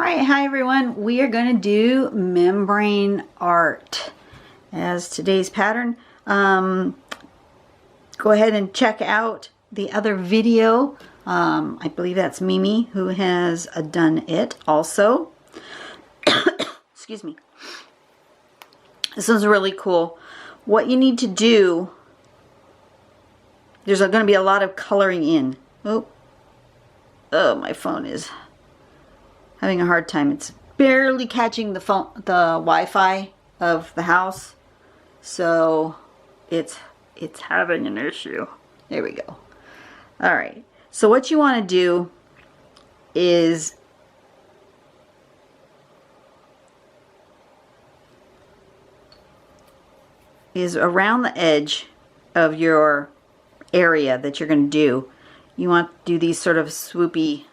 Alright, hi everyone. We are going to do Membranart as today's pattern. Go ahead and check out the other video. I believe that's Mimi who has done it also. Excuse me. This one's really cool. What you need to do, there's going to be a lot of coloring in. Oh, my phone is having a hard time. It's barely catching the Wi-Fi of the house, so it's having an issue. There we go. All right. So what you want to do is around the edge of your area that you're going to do. You want to do these sort of swoopy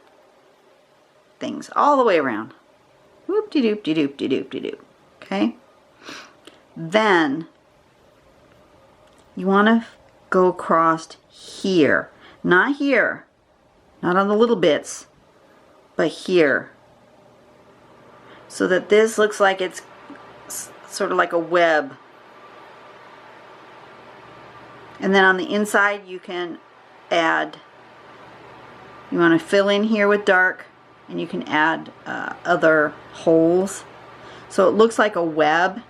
things all the way around. Whoop-de-doop-de-doop-de-doop-de-doop. Okay? Then you want to go across here. Not here. Not on the little bits. But here. So that this looks like it's sort of like a web. And then on the inside you can add, you want to fill in here with dark, and you can add other holes so it looks like a web,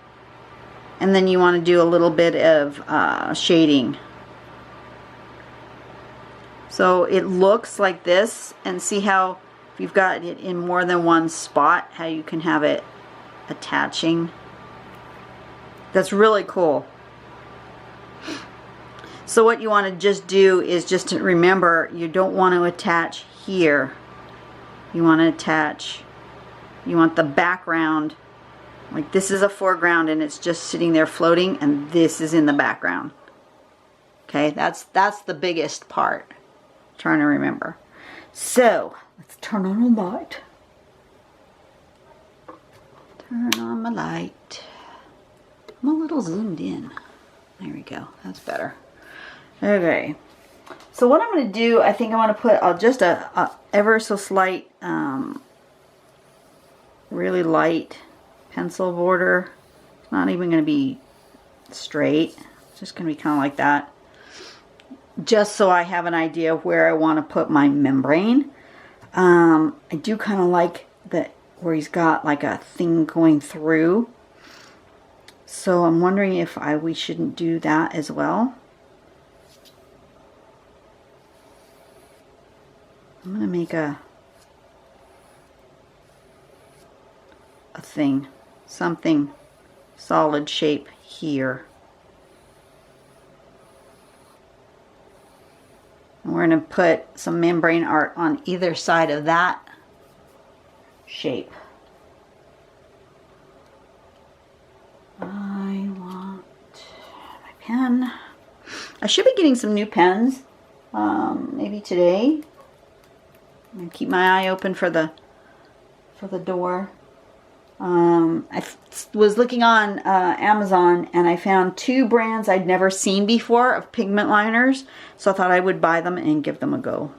and then you want to do a little bit of shading so it looks like this. And see how if you've got it in more than one spot, how you can have it attaching. That's really cool. So what you want to just do is just to remember, you don't want to attach here. You want to attach, you want the background, like this is a foreground and it's just sitting there floating, and this is in the background. Okay, that's the biggest part. I'm trying to remember. So let's turn on the light. Turn on my light. I'm a little zoomed in. There we go. That's better. Okay. So what I'm going to do, I think I want to put just a ever so slight, really light pencil border. It's not even going to be straight. It's just going to be kind of like that. Just so I have an idea of where I want to put my membrane. I do kind of like that where he's got like a thing going through. So I'm wondering if we shouldn't do that as well. I'm going to make a thing, something solid shape here. And we're going to put some Membranart on either side of that shape. I want my pen. I should be getting some new pens, maybe today. I'm going to keep my eye open for the door. I was looking on Amazon and I found 2 brands I'd never seen before of pigment liners, so I thought I would buy them and give them a go.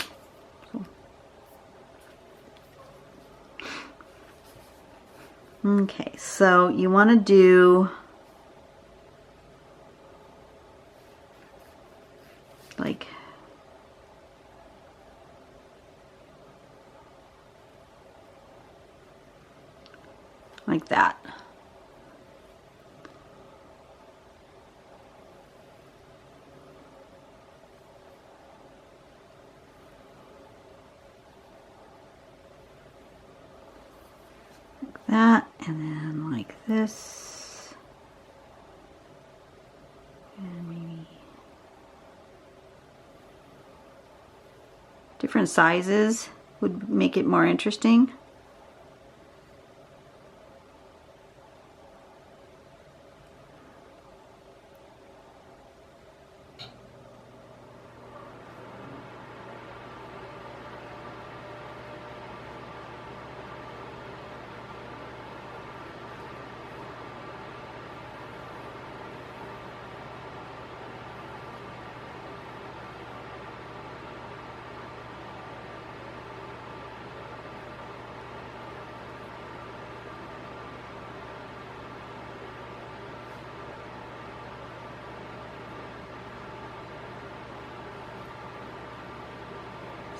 Okay, so you want to do like that. Like that, and then like this. And maybe different sizes would make it more interesting.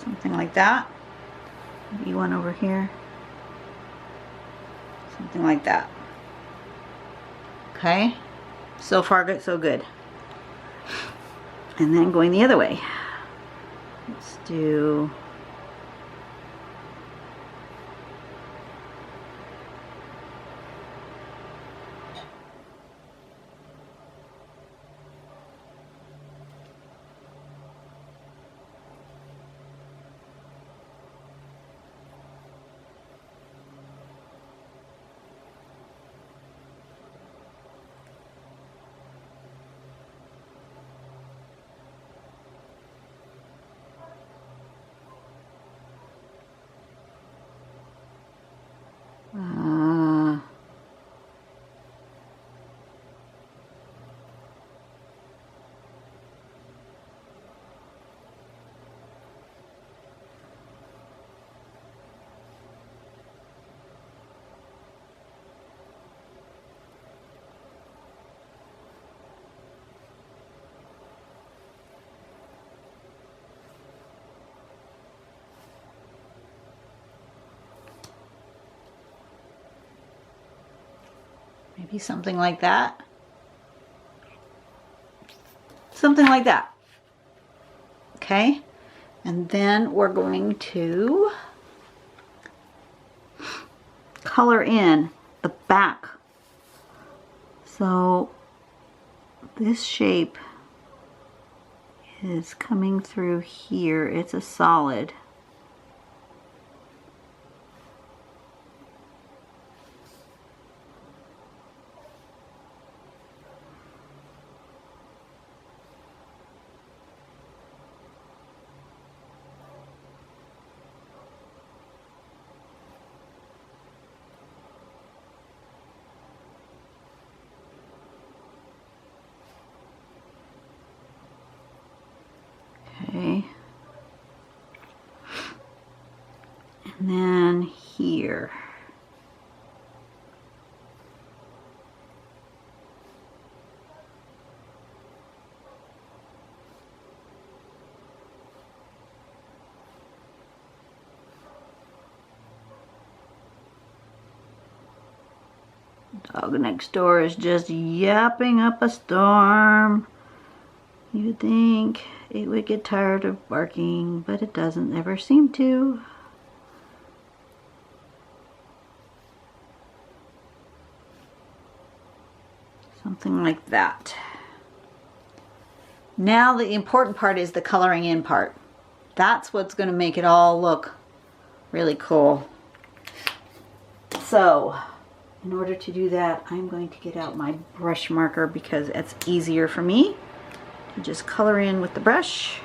Something like that. Maybe one over here. Something like that. Okay. So far, so good. And then going the other way. Let's do... maybe something like that. Something like that. Okay. And then we're going to color in the back. So this shape is coming through here. It's a solid. Okay. And then here. Dog next door is just yapping up a storm. You would think it would get tired of barking, but it doesn't ever seem to. Something like that. Now the important part is the coloring in part. That's what's going to make it all look really cool. So, in order to do that, I'm going to get out my brush marker because it's easier for me to just color in with the brush.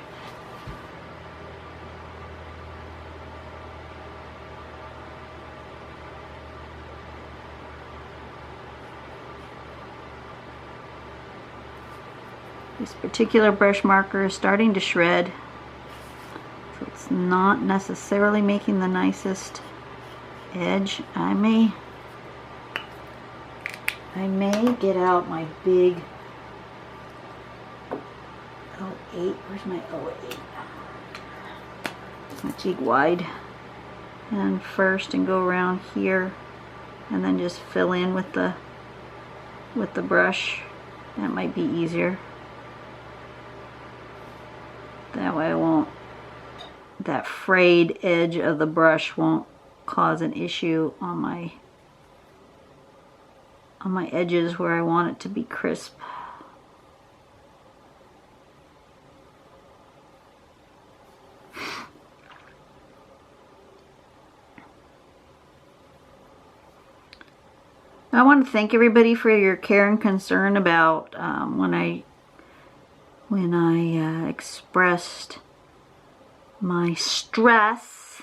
This particular brush marker is starting to shred, so it's not necessarily making the nicest edge. I may get out my big 08. Where's my 08? My jig wide. And first, and go around here, and then just fill in with the brush. That might be easier. That way I won't, that frayed edge of the brush won't cause an issue on my edges where I want it to be crisp. I want to thank everybody for your care and concern about when I expressed my stress.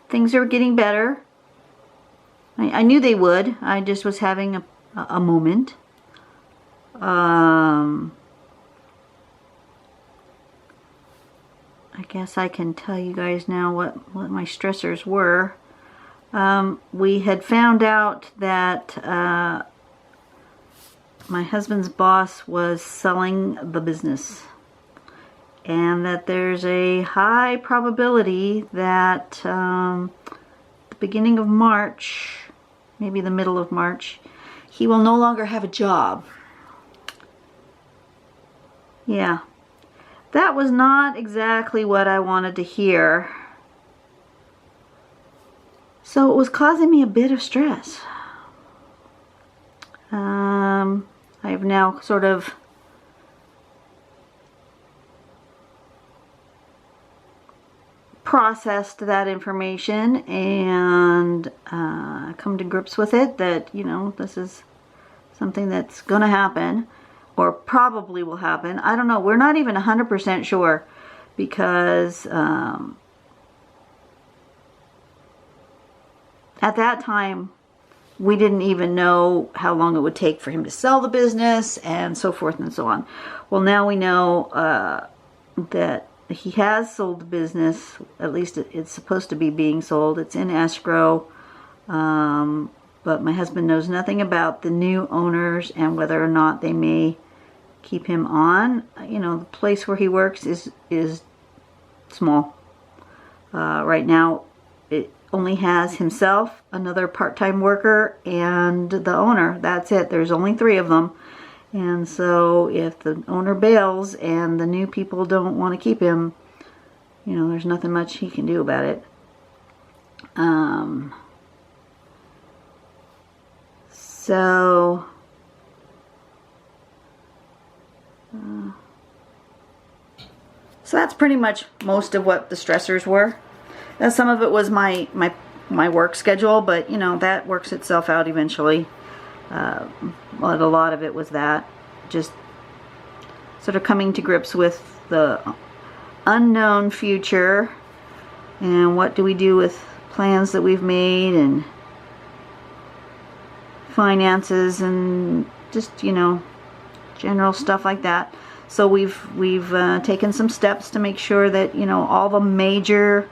Things are getting better. I knew they would. I just was having a moment. I guess I can tell you guys now what my stressors were. We had found out that my husband's boss was selling the business. and that there's a high probability that the beginning of March, maybe the middle of March, he will no longer have a job. Yeah, that was not exactly what I wanted to hear. So it was causing me a bit of stress. I've now sort of processed that information and come to grips with it that, you know, this is something that's gonna happen or probably will happen. I don't know. We're not even 100% sure because at that time we didn't even know how long it would take for him to sell the business and so forth and so on. Well, now we know that he has sold the business. At least it's supposed to be being sold. It's in escrow. But my husband knows nothing about the new owners and whether or not they may keep him on. You know, the place where he works is small. Right now, it only has himself, another part-time worker, and the owner. That's it. There's only 3 of them. And so if the owner bails and the new people don't want to keep him, you know, there's nothing much he can do about it. So that's pretty much most of what the stressors were. Some of it was my work schedule, but you know, that works itself out eventually. But a lot of it was that, just sort of coming to grips with the unknown future and what do we do with plans that we've made and finances and just, you know, general stuff like that. So we've taken some steps to make sure that, you know, all the major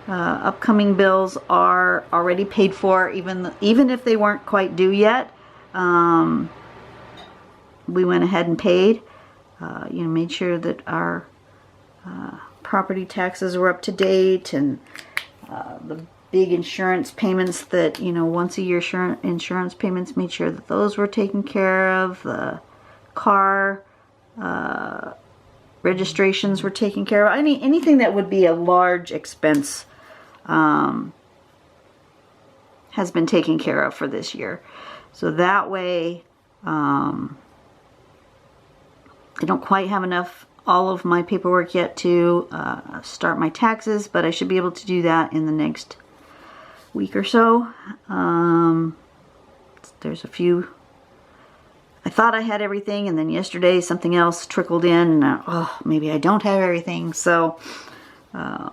upcoming bills are already paid for, even if they weren't quite due yet. We went ahead and paid. You know, made sure that our property taxes were up to date, and the big insurance payments that, you know, once a year insurance payments, made sure that those were taken care of. The car registrations were taken care of. Anything that would be a large expense has been taken care of for this year. So that way, I don't quite have all of my paperwork yet to start my taxes, but I should be able to do that in the next week or so. There's a few. I thought I had everything, and then yesterday something else trickled in, and oh, maybe I don't have everything. So, yeah.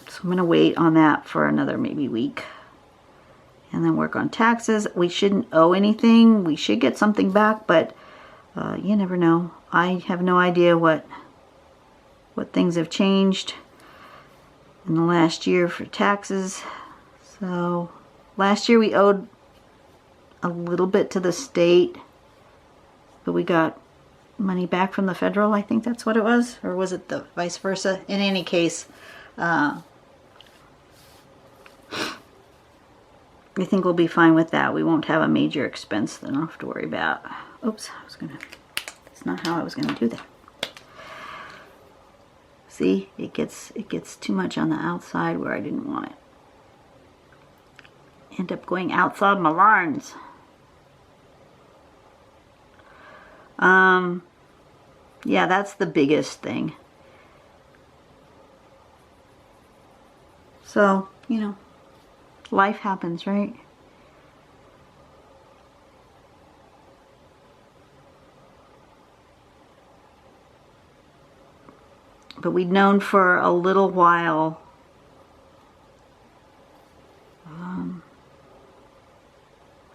So I'm going to wait on that for another maybe week. And then work on taxes. We shouldn't owe anything. We should get something back, but you never know. I have no idea what things have changed in the last year for taxes. So last year we owed a little bit to the state, but we got money back from the federal. I think that's what it was, or was it the vice versa? In any case, I think we'll be fine with that. We won't have a major expense that I don't have to worry about. Oops, that's not how I was gonna do that. See, it gets too much on the outside where I didn't want it. End up going outside my lines. Yeah, that's the biggest thing. So, you know, life happens, right? But we'd known for a little while.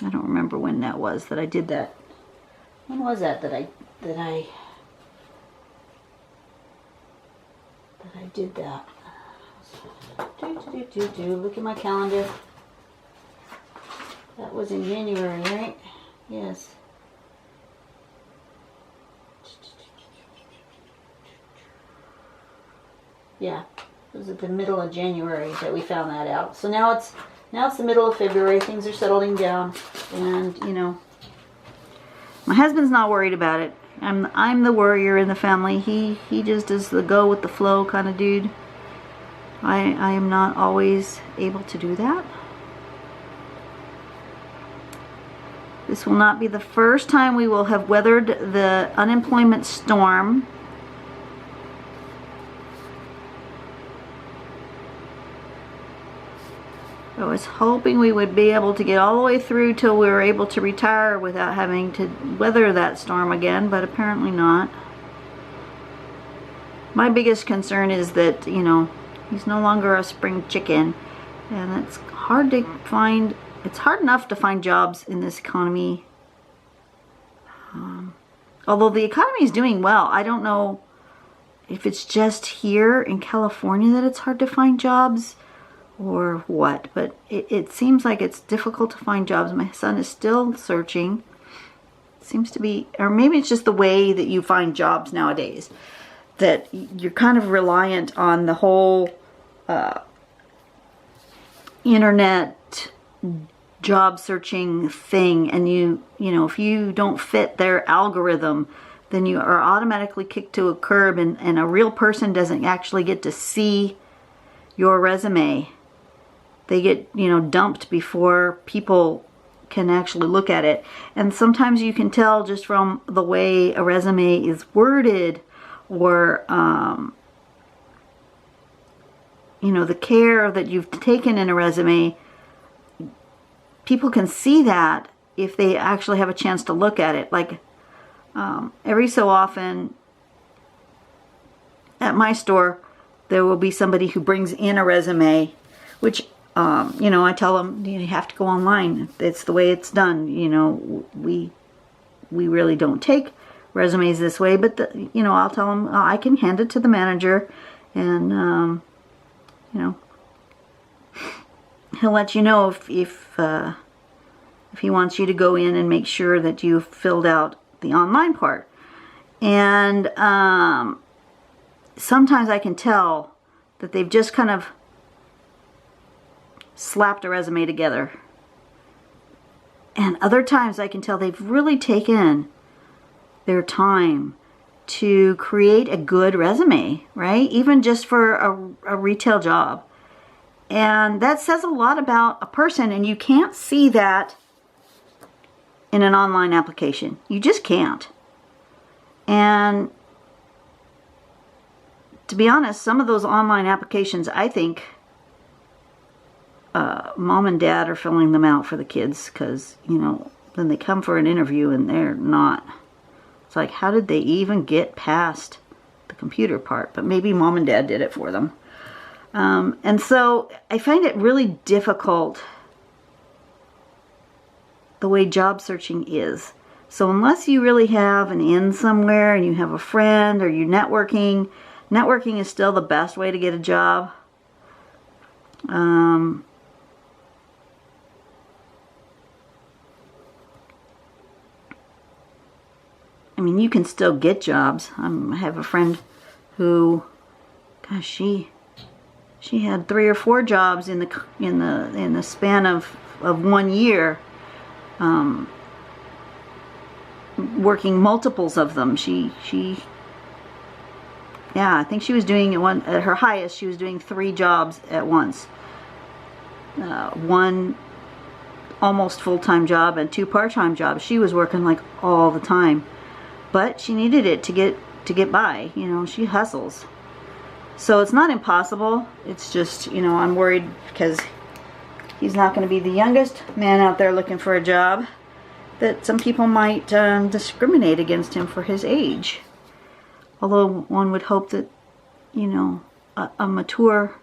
I don't remember when that was that I did that. When was that I did that? Look at my calendar. That was in January, right? Yes. Yeah, it was at the middle of January that we found that out. So now it's the middle of February. Things are settling down, and you know, my husband's not worried about it. I'm the worrier in the family. He just is the go with the flow kind of dude. I am not always able to do that. This will not be the first time we will have weathered the unemployment storm. I was hoping we would be able to get all the way through till we were able to retire without having to weather that storm again, but apparently not. My biggest concern is that, you know, he's no longer a spring chicken, and it's hard to find. It's hard enough to find jobs in this economy. Although the economy is doing well, I don't know if it's just here in California that it's hard to find jobs or what, but it seems like it's difficult to find jobs. My son is still searching. It seems to be, or maybe it's just the way that you find jobs nowadays, that you're kind of reliant on the whole internet job searching thing, and you know, if you don't fit their algorithm, then you are automatically kicked to a curb, and a real person doesn't actually get to see your resume. They get, you know, dumped before people can actually look at it. And sometimes you can tell just from the way a resume is worded, or you know, the care that you've taken in a resume. People can see that if they actually have a chance to look at it. Like every so often at my store, there will be somebody who brings in a resume, which you know, I tell them, you have to go online. It's the way it's done. You know, we really don't take resumes this way, but you know, I'll tell them I can hand it to the manager, and you know, he'll let you know if he wants you to go in and make sure that you've filled out the online part. And sometimes I can tell that they've just kind of slapped a resume together. And other times I can tell they've really taken their time to create a good resume, right? Even just for a retail job. And that says a lot about a person, and you can't see that in an online application. You just can't. And to be honest, some of those online applications, I think mom and dad are filling them out for the kids, because, you know, then they come for an interview and they're not. It's like, how did they even get past the computer part? But maybe mom and dad did it for them. And so I find it really difficult the way job searching is. So unless you really have an in somewhere and you have a friend, or you're networking is still the best way to get a job. I mean, you can still get jobs. I have a friend who, gosh, she had 3 or 4 jobs in the span of 1 year, working multiples of them. Yeah, I think she was doing at her highest. She was doing 3 jobs at once. 1 almost full-time job and 2 part-time jobs. She was working like all the time. But she needed it to get by. You know, she hustles. So it's not impossible. It's just, you know, I'm worried because he's not going to be the youngest man out there looking for a job, that some people might discriminate against him for his age. Although one would hope that, you know, a mature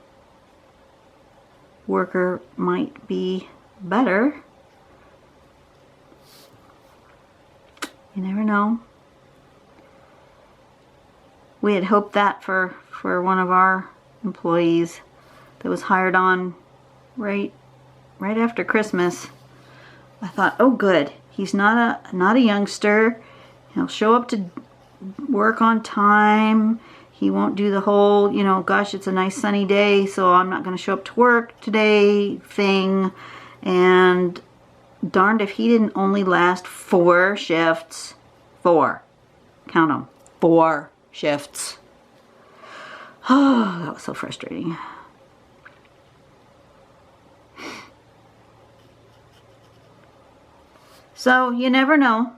worker might be better. You never know. We had hoped that for one of our employees that was hired on right after Christmas. I thought, oh good, he's not a youngster. He'll show up to work on time. He won't do the whole, you know, gosh, it's a nice sunny day, so I'm not going to show up to work today thing. And darned if he didn't only last 4 shifts. 4. Count them. 4 shifts. Oh, that was so frustrating. So, you never know.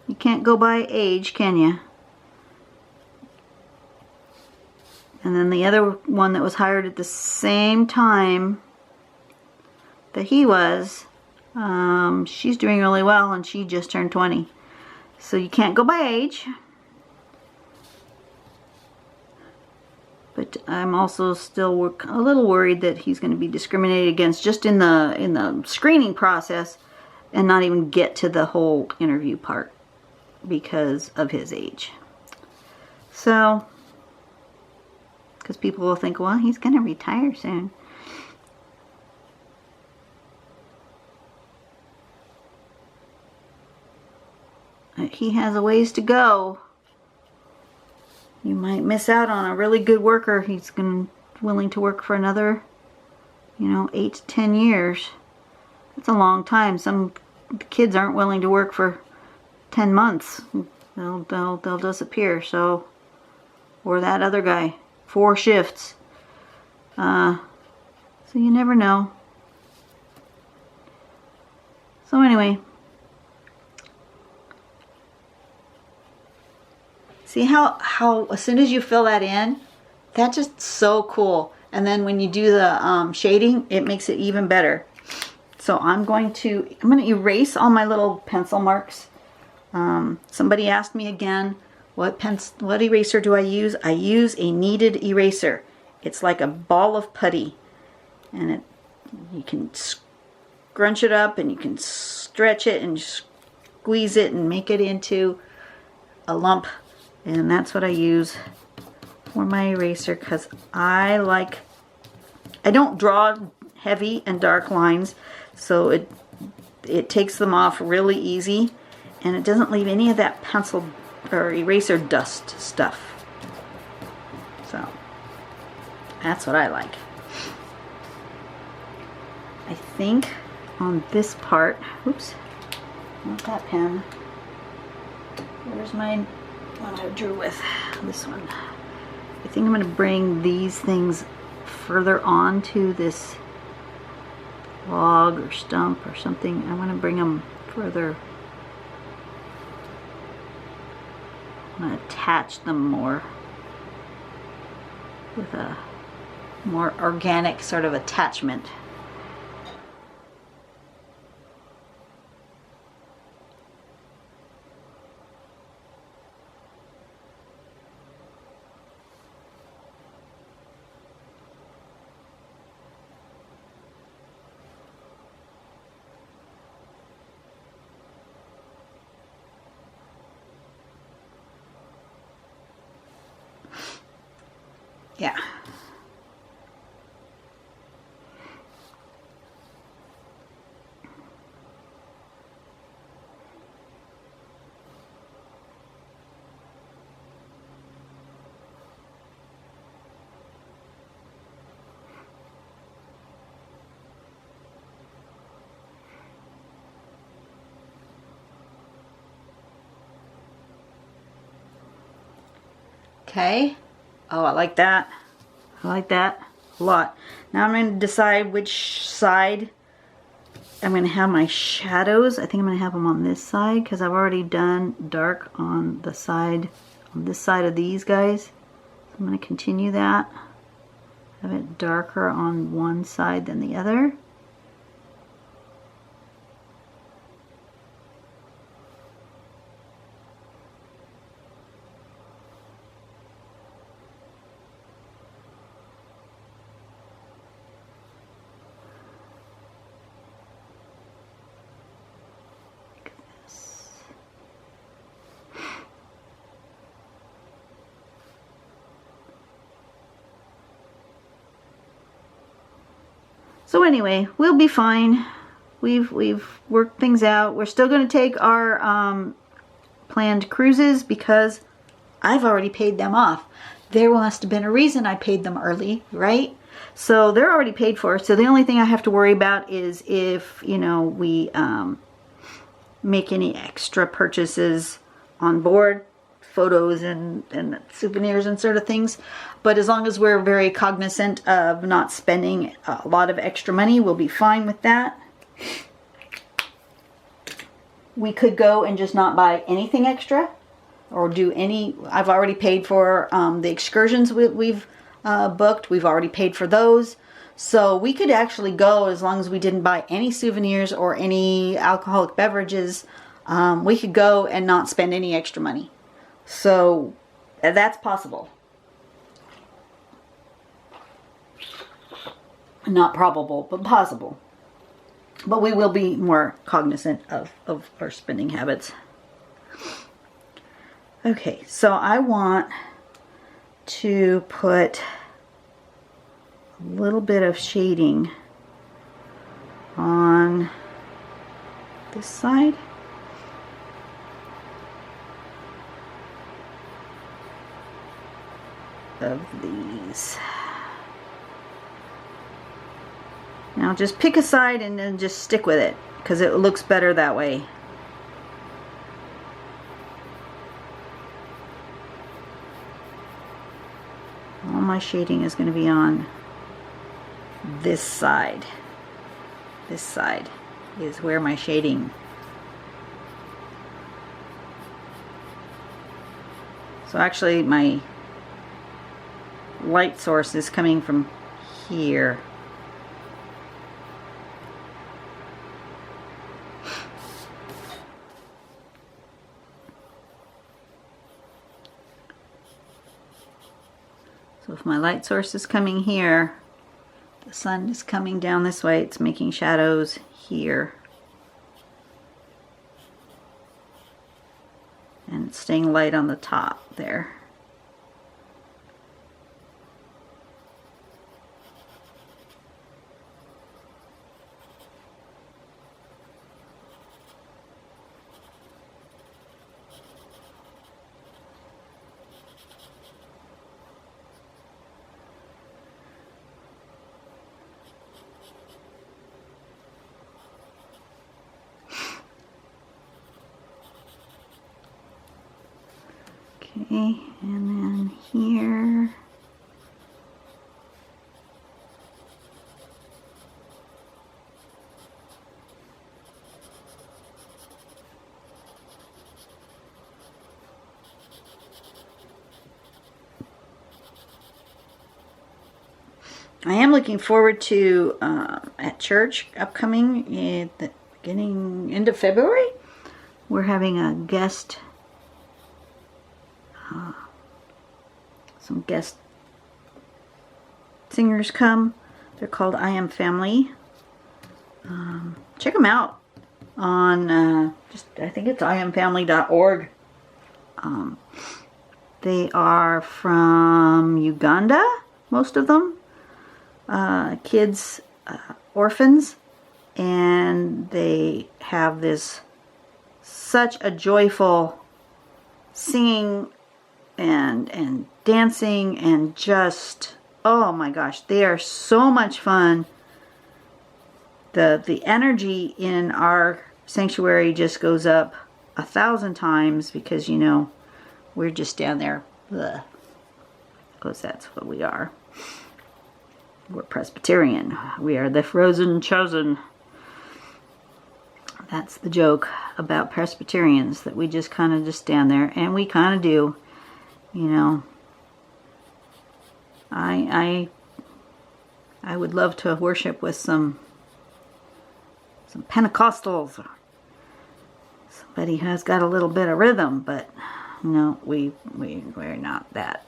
You can't go by age, can you? And then the other one that was hired at the same time that he was, she's doing really well, and she just turned 20. So you can't go by age. But I'm also still a little worried that he's going to be discriminated against just in the screening process and not even get to the whole interview part because of his age. So, because people will think, well, he's going to retire soon. He has a ways to go. You might miss out on a really good worker. He's willing to work for another, you know, 8 to 10 years. That's a long time. Some kids aren't willing to work for 10 months. They'll disappear. So, or that other guy, 4 shifts. So you never know. So anyway, see how as soon as you fill that in, that's just so cool. And then when you do the shading, it makes it even better. So I'm going to erase all my little pencil marks. Somebody asked me again, what eraser do I use? I use a kneaded eraser. It's like a ball of putty, and you can scrunch it up and you can stretch it and squeeze it and make it into a lump. And that's what I use for my eraser, because I don't draw heavy and dark lines, so it takes them off really easy, and it doesn't leave any of that pencil or eraser dust stuff. So that's what I like. I think on this part, oops, not that pen. Where's my one I drew with? This one. I think I'm going to bring these things further onto this log or stump or something. I want to bring them further. I'm going to attach them more with a more organic sort of attachment. Yeah. Okay. Oh, I like that. I like that a lot. Now I'm going to decide which side I'm going to have my shadows. I think I'm going to have them on this side because I've already done dark on the side, on this side of these guys. So I'm going to continue that. Have it darker on one side than the other. So anyway, we'll be fine. We've worked things out. We're still going to take our planned cruises because I've already paid them off. There must have been a reason I paid them early, right? So they're already paid for. So the only thing I have to worry about is if, you know, we make any extra purchases on board, photos and souvenirs and sort of things. But as long as we're very cognizant of not spending a lot of extra money, we'll be fine with that. We could go and just not buy anything extra or do any. I've already paid for the excursions we've booked. We've already paid for those. So we could actually go as long as we didn't buy any souvenirs or any alcoholic beverages. We could go and not spend any extra money. So that's possible. Not probable, but possible. But we will be more cognizant of our spending habits. Okay, so I want to put a little bit of shading on this side. Of these. Now just pick a side and then just stick with it because it looks better that way. All my shading is going to be on this side. This side is where my shading. So actually my light source is coming from here. So if my light source is coming here, the sun is coming down this way, it's making shadows here. And it's staying light on the top there. Okay, and then here. I am looking forward to at church upcoming at the end of February. We're having a guest. Some guest singers come. They're called I Am Family. Check them out on I think it's iamfamily.org. They are from Uganda, most of them. Kids, orphans, and they have this such a joyful singing and dancing and just, oh my gosh, they are so much fun. The energy in our sanctuary just goes up 1,000 times because, you know, we're just down there, because that's what we are. We're Presbyterian. We are the frozen chosen. That's the joke about Presbyterians, that we just kind of just stand there, and we kind of do. You know, I would love to worship with some Pentecostals, or somebody who has got a little bit of rhythm, but no, we're not that.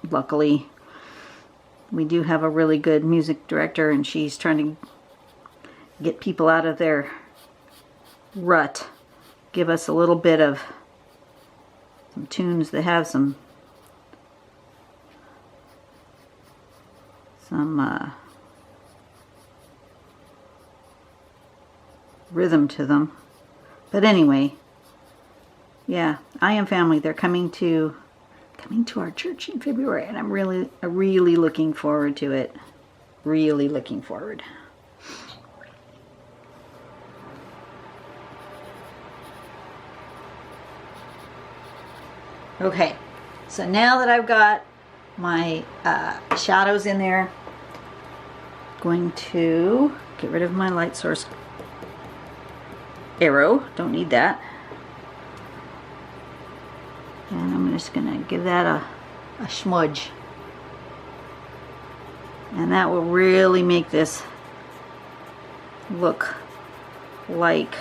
Luckily, we do have a really good music director, and she's trying to get people out of their rut, give us a little bit of some tunes that have some rhythm to them. But anyway, yeah, I Am Family. They're coming to our church in February, and I'm really looking forward to it. Really looking forward. Okay, so now that I've got my shadows in there, I'm going to get rid of my light source arrow. Don't need that. And I'm just going to give that a smudge. And that will really make this look like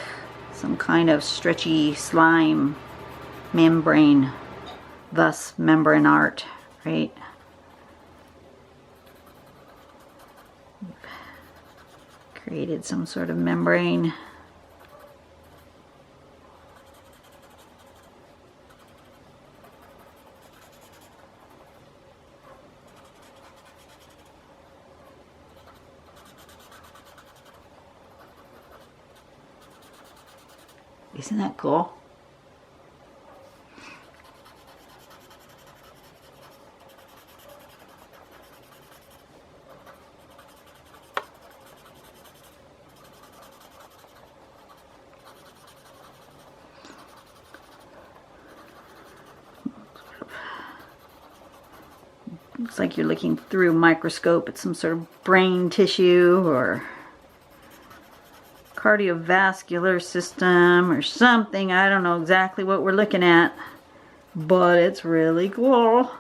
some kind of stretchy slime membrane. Thus, Membranart, right? Created some sort of membrane. Isn't that cool? Looks like you're looking through a microscope at some sort of brain tissue or cardiovascular system or something. I don't know exactly what we're looking at, but it's really cool.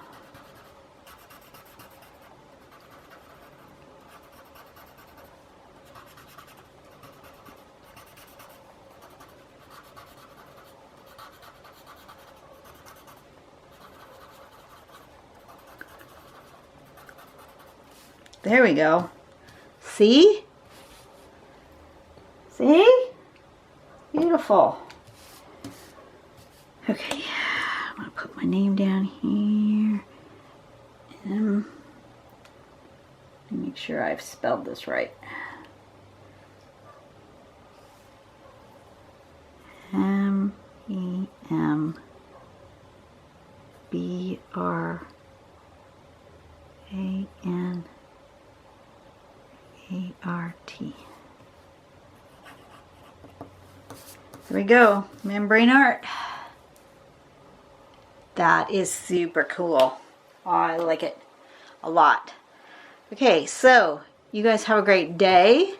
There we go. See? See? Beautiful. Okay, I'm going to put my name down here. And make sure I've spelled this right. Membranart. There we go, Membranart. That is super cool. I like it a lot. Okay, so you guys have a great day.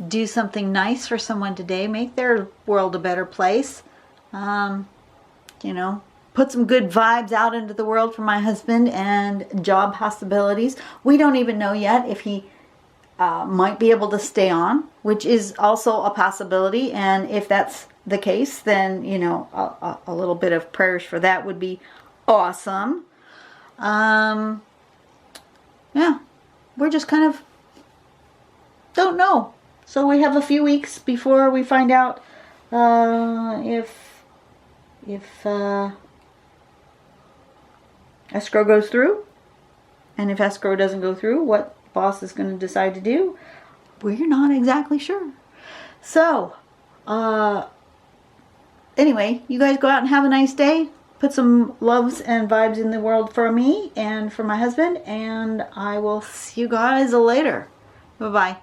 Do something nice for someone today. Make their world a better place. You know, put some good vibes out into the world for my husband and job possibilities. We don't even know yet if he might be able to stay on, which is also a possibility. And if that's the case, then, you know, a little bit of prayers for that would be awesome. Yeah, we're just kind of don't know. So we have a few weeks before we find out if escrow goes through, and if escrow doesn't go through, what boss is going to decide to do. We're not exactly sure. So anyway, you guys go out and have a nice day. Put some loves and vibes in the world for me and for my husband, and I will see you guys later. Bye-bye.